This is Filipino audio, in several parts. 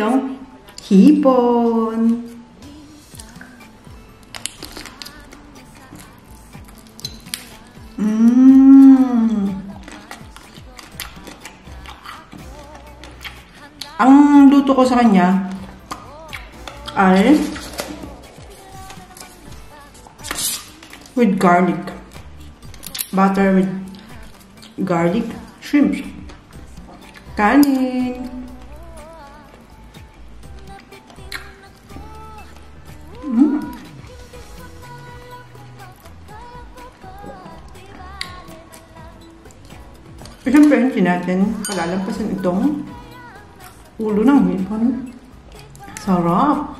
itong hipon. Ang luto ko sa kanya ay with garlic. Butter with garlic shrimps. Kanin. Siyempre, hindi natin palalampasan itong ulo ng hipon. Sarap!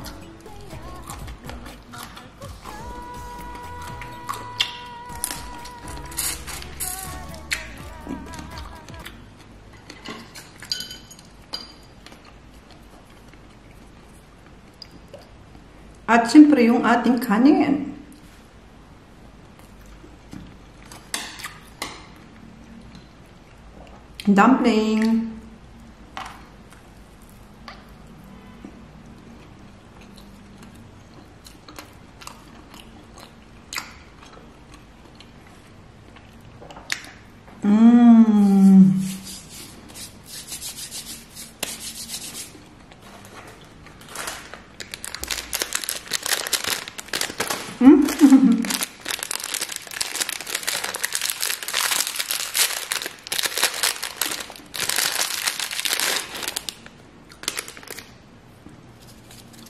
At siyempre, yung ating kanin. Dumpling.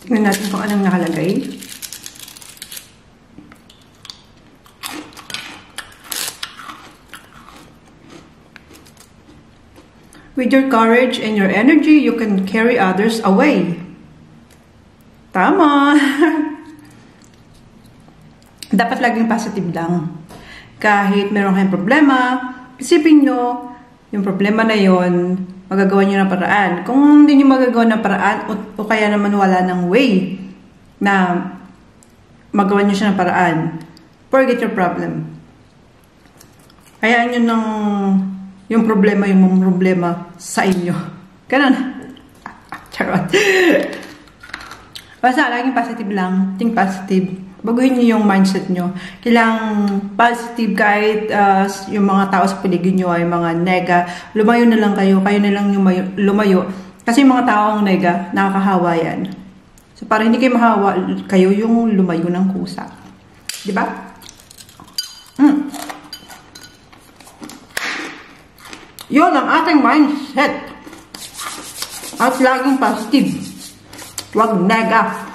Tingnan natin kung anong nakalagay. With your courage and your energy, you can carry others away. Tama! Dapat laging positive lang. Kahit meron kayong problema, isipin nyo, yung problema na yon, magagawa nyo ng paraan. Kung hindi nyo magagawa ng paraan, o kaya naman wala ng way na magawa nyo siya ng paraan, forget your problem. Hayaan nyo ng yung problema sa inyo. Ganun. Charot. Basta, laging positive lang. Think positive. Baguhin nyo yung mindset nyo. Kailangang positive kahit yung mga tao sa paligid nyo ay mga nega. Lumayo na lang kayo. Kayo na lang yung lumayo. Kasi yung mga taong nega, nakakahawa yan. So, para hindi kayo mahawa, kayo yung lumayo ng kusa. Diba? Yun ang ating mindset. At laging positive. Huwag nega.